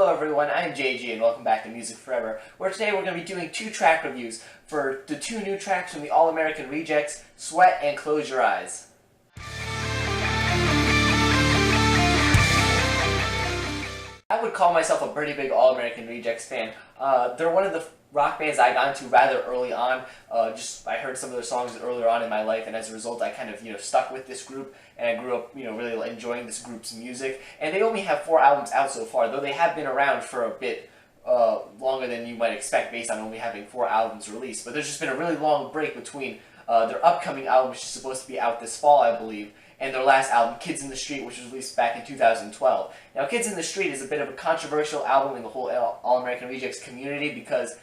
Hello everyone, I'm JG and welcome back to Music Forever, where today we're going to be doing two track reviews for the two new tracks from the All-American Rejects, Sweat and Close Your Eyes. I would call myself a pretty big All-American Rejects fan. They're one of the rock bands I got into rather early on. I heard some of their songs earlier on in my life, and as a result I kind of stuck with this group, and I grew up really enjoying this group's music. And they only have 4 albums out so far, though they have been around for a bit longer than you might expect based on only having 4 albums released. But there's just been a really long break between their upcoming album, which is supposed to be out this fall, I believe, and their last album, Kids in the Street, which was released back in 2012. Now, Kids in the Street is a bit of a controversial album in the whole All-American Rejects community because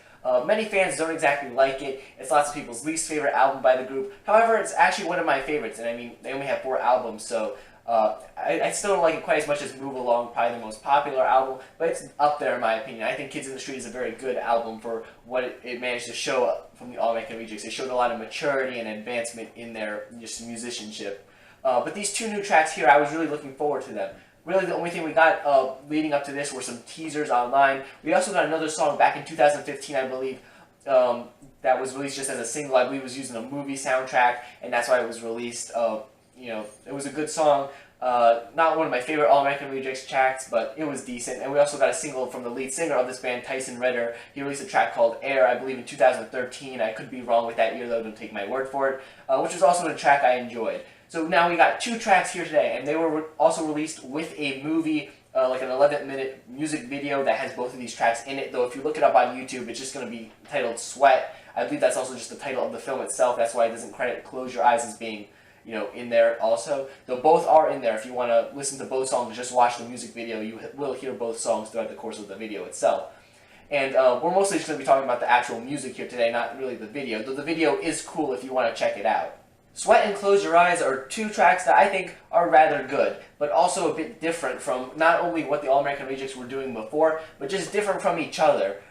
many fans don't exactly like it. It's lots of people's least favorite album by the group. However, it's actually one of my favorites, and I mean, they only have 4 albums, so I still don't like it quite as much as Move Along, probably the most popular album, but it's up there in my opinion. I think Kids in the Street is a very good album for what it managed to show from the All-American Rejects. It showed a lot of maturity and advancement in their musicianship. But these 2 new tracks here, I was really looking forward to them. Really, the only thing we got leading up to this were some teasers online. We also got another song back in 2015, I believe, that was released just as a single. I believe it was used in a movie soundtrack, and that's why it was released. It was a good song. Not one of my favorite All-American Rejects tracks, but it was decent. And we also got a single from the lead singer of this band, Tyson Ritter. He released a track called Air, I believe in 2013. I could be wrong with that year, though, don't take my word for it, which was also a track I enjoyed. So now we got 2 tracks here today, and they were also released with a movie, like an 11-minute music video that has both of these tracks in it, though if you look it up on YouTube, it's just going to be titled Sweat. I believe that's also just the title of the film itself. That's why it doesn't credit Close Your Eyes as being, in there also. Though both are in there. If you want to listen to both songs, just watch the music video. You will hear both songs throughout the course of the video itself. And we're mostly just going to be talking about the actual music here today, not really the video, though the video is cool if you want to check it out. Sweat and Close Your Eyes are 2 tracks that I think are rather good, but also a bit different from not only what the All-American Rejects were doing before, but just different from each other.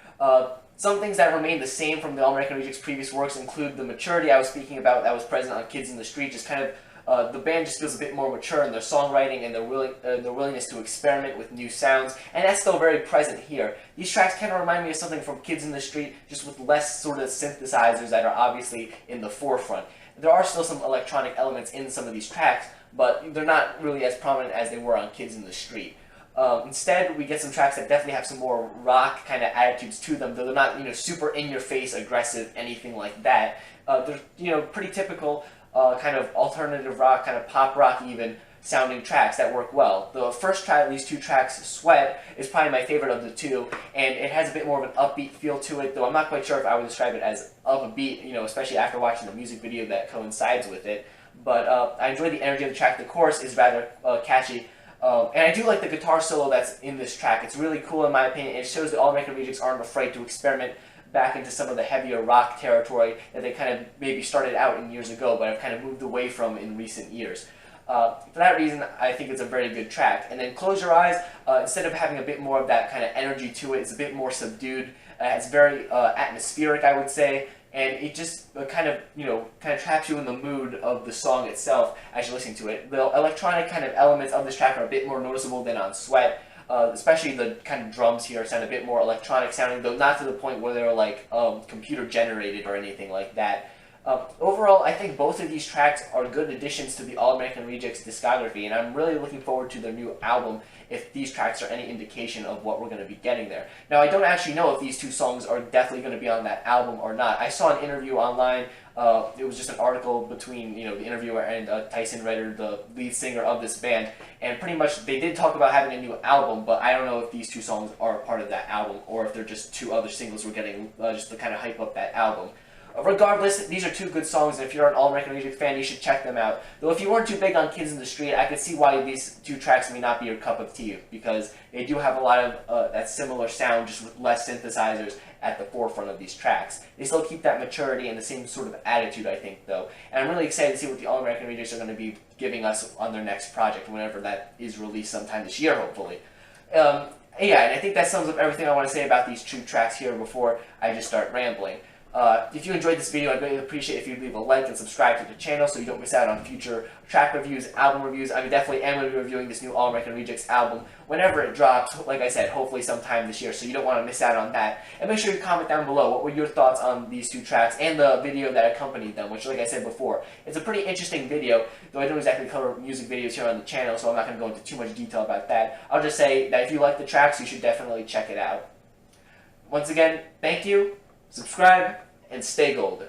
Some things that remain the same from the All-American Rejects' previous works include the maturity I was speaking about that was present on Kids in the Street. Just kind of, the band just feels a bit more mature in their songwriting and their willingness to experiment with new sounds, and that's still very present here. These tracks kind of remind me of something from Kids in the Street, just with less sort of synthesizers that are obviously in the forefront. There are still some electronic elements in some of these tracks, but they're not really as prominent as they were on Kids in the Street. Instead, we get some tracks that definitely have some more rock kind of attitudes to them, though they're not, super in-your-face, aggressive, anything like that. They're, pretty typical kind of alternative rock, kind of pop rock even, sounding tracks that work well. The first track of these 2 tracks, Sweat, is probably my favorite of the 2, and it has a bit more of an upbeat feel to it, though I'm not quite sure if I would describe it as upbeat, especially after watching the music video that coincides with it. But I enjoy the energy of the track. The chorus is rather catchy, and I do like the guitar solo that's in this track. It's really cool in my opinion. It shows that All-American Rejects aren't afraid to experiment back into some of the heavier rock territory that they kind of maybe started out in years ago, but have kind of moved away from in recent years. For that reason, I think it's a very good track. And then Close Your Eyes, instead of having a bit more of that kind of energy to it, it's a bit more subdued. It's very atmospheric, I would say, and it just kind of traps you in the mood of the song itself as you're listening to it. The electronic kind of elements of this track are a bit more noticeable than on Sweat. Especially the kind of drums here sound a bit more electronic sounding, though not to the point where they're like computer generated or anything like that. Overall, I think both of these tracks are good additions to the All-American Rejects discography, and I'm really looking forward to their new album if these tracks are any indication of what we're going to be getting there. Now, I don't actually know if these 2 songs are definitely going to be on that album or not. I saw an interview online. It was just an article between the interviewer and Tyson Ritter, the lead singer of this band, and pretty much they did talk about having a new album, but I don't know if these 2 songs are part of that album or if they're just 2 other singles we're getting just to kind of hype up that album. Regardless, these are 2 good songs, and if you're an All-American Rejects fan, you should check them out. Though if you weren't too big on Kids in the Street, I could see why these 2 tracks may not be your cup of tea, because they do have a lot of that similar sound, just with less synthesizers at the forefront of these tracks. They still keep that maturity and the same sort of attitude, I think, though. And I'm really excited to see what the All-American Rejects are going to be giving us on their next project, whenever that is released sometime this year, hopefully. Yeah, and I think that sums up everything I want to say about these 2 tracks here before I just start rambling. If you enjoyed this video, I'd really appreciate if you'd leave a like and subscribe to the channel so you don't miss out on future track reviews, album reviews. I definitely am going to be reviewing this new All American Rejects album whenever it drops, like I said, hopefully sometime this year, so you don't want to miss out on that. And make sure you comment down below what were your thoughts on these two tracks and the video that accompanied them, which, like I said before, it's a pretty interesting video, though I don't exactly cover music videos here on the channel, so I'm not going to go into too much detail about that. I'll just say that if you like the tracks, you should definitely check it out. Once again, thank you, subscribe, and stay golden.